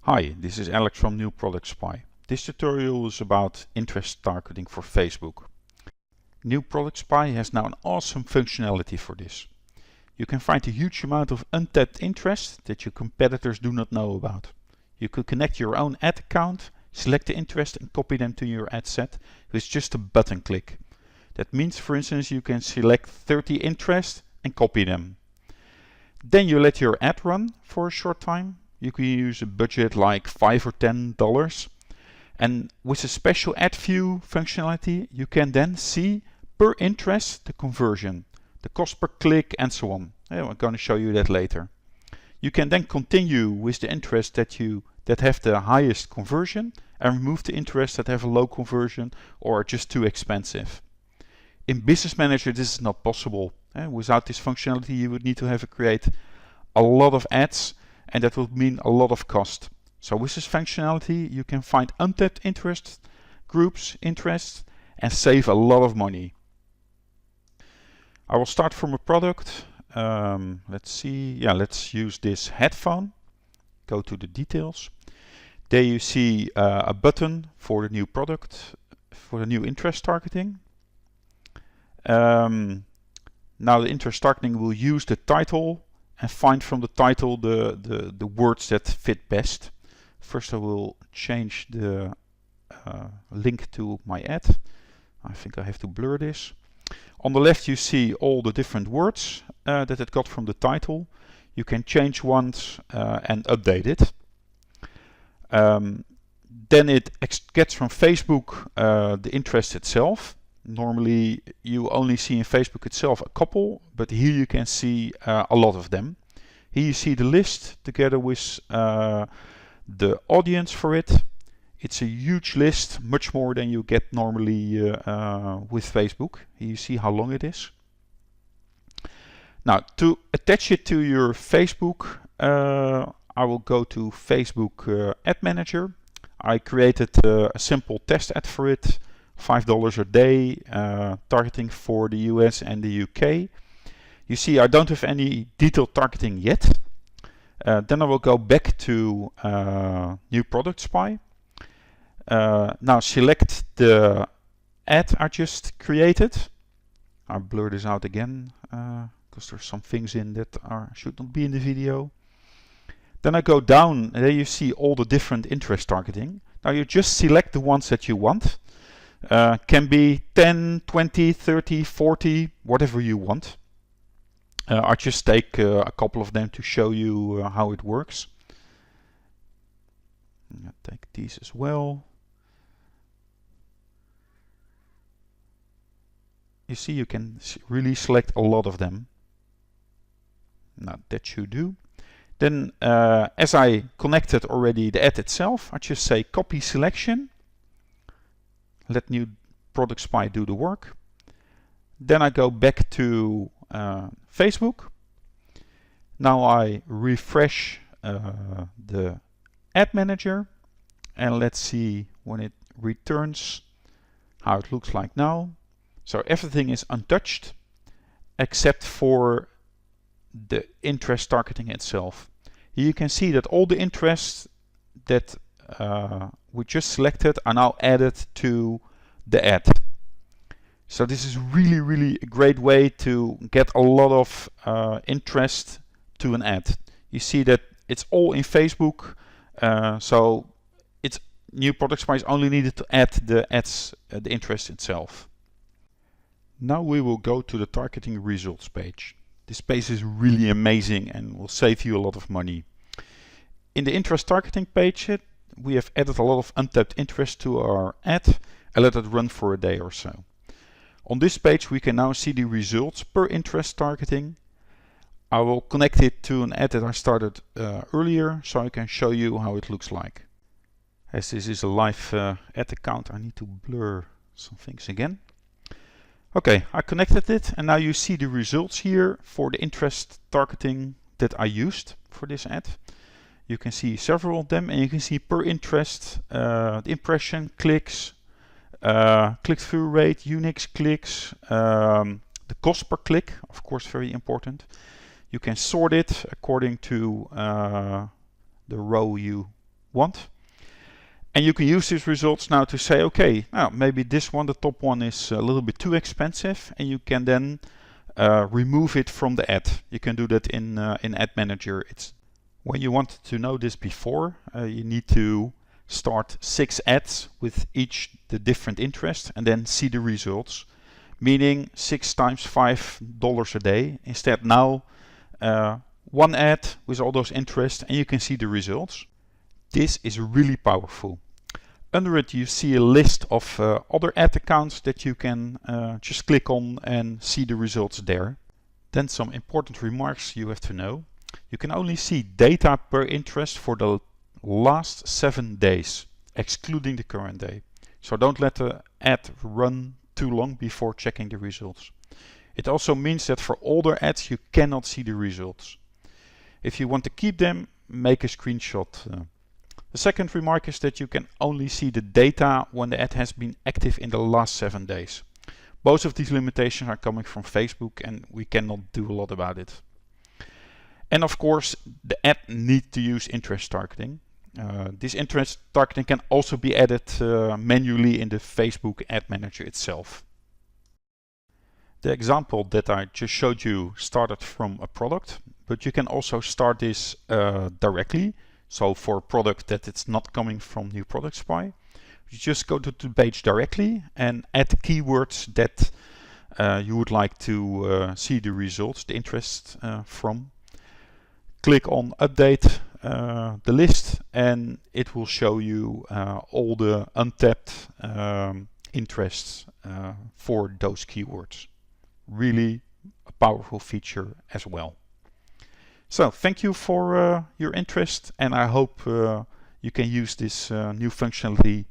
Hi, this is Alex from Newproductspy. This tutorial is about interest targeting for Facebook. Newproductspy has now an awesome functionality for this. You can find a huge amount of untapped interest that your competitors do not know about. You could connect your own ad account, select the interest and copy them to your ad set with just a button click. That means, for instance, you can select 30 interests and copy them. Then you let your ad run for a short time. You can use a budget like $5 or $10. And with a special ad view functionality, you can then see per interest the conversion, the cost per click and so on. I'm going to show you that later. You can then continue with the interests that have the highest conversion and remove the interests that have a low conversion or are just too expensive. In Business Manager this is not possible. Without this functionality you would need to create a lot of ads, and that would mean a lot of cost. So with this functionality you can find untapped interest groups, interests, and save a lot of money. I will start from a product. Let's see, let's use this headphone. Go to the details. There you see a button for the new product, for the new interest targeting. Now the interest targeting will use the title and find from the title the words that fit best. First I will change the link to my ad. I think I have to blur this. On the left you see all the different words that it got from the title. You can change ones and update it. Then it gets from Facebook the interest itself. Normally you only see in Facebook itself a couple, but here you can see a lot of them. Here you see the list together with the audience for it. It's a huge list, much more than you get normally with Facebook. Here you see how long it is. Now to attach it to your Facebook, I will go to Facebook Ad Manager. I created a simple test ad for it. $5 a day, targeting for the US and the UK. You see I don't have any detailed targeting yet. Then I will go back to Newproductspy. Now select the ad I just created. I'll blur this out again because there's some things in that should not be in the video. Then I go down and there you see all the different interest targeting. Now you just select the ones that you want. Can be 10, 20, 30, 40, whatever you want. I'll just take a couple of them to show you how it works. I'll take these as well. You see you can really select a lot of them. Now that should do. Then as I connected already the ad itself, I just say copy selection. Let Newproductspy do the work. Then I go back to Facebook. Now I refresh the ad manager and let's see when it returns how it looks like now. So everything is untouched except for the interest targeting itself. Here you can see that all the interests that we just selected are now added to the ad. So this is really a great way to get a lot of interest to an ad. You see that it's all in Facebook, so it's Newproductspy is only needed to add the ads, the interest itself. Now we will go to the targeting results page. This page is really amazing and will save you a lot of money. In the interest targeting page, we have added a lot of untapped interest to our ad and let it run for a day or so. On this page we can now see the results per interest targeting. I will connect it to an ad that I started earlier so I can show you how it looks like. As this is a live ad account, I need to blur some things again. Okay, I connected it and now you see the results here for the interest targeting that I used for this ad. You can see several of them and you can see per interest, the impression, clicks, click-through rate, unique clicks, the cost per click, of course very important. You can sort it according to the row you want. And you can use these results now to say, okay, now maybe this one, the top one, is a little bit too expensive, and you can then remove it from the ad. You can do that in Ad Manager. When you wanted to know this before, you need to start 6 ads with each the different interest and then see the results, meaning 6 times $5 a day. Instead now, one ad with all those interests, and you can see the results. This is really powerful. Under it you see a list of other ad accounts that you can just click on and see the results there. Then some important remarks you have to know. You can only see data per interest for the last 7 days, excluding the current day. So don't let the ad run too long before checking the results. It also means that for older ads you cannot see the results. If you want to keep them, make a screenshot. The second remark is that you can only see the data when the ad has been active in the last 7 days. Both of these limitations are coming from Facebook, and we cannot do a lot about it. And of course, the ad needs to use interest targeting. This interest targeting can also be added manually in the Facebook Ad Manager itself. The example that I just showed you started from a product, but you can also start this directly. So for a product that it's not coming from Newproductspy, you just go to the page directly and add the keywords that you would like to see the results, the interest from. Click on update the list, and it will show you all the untapped interests for those keywords. Really a powerful feature as well. So thank you for your interest, and I hope you can use this new functionality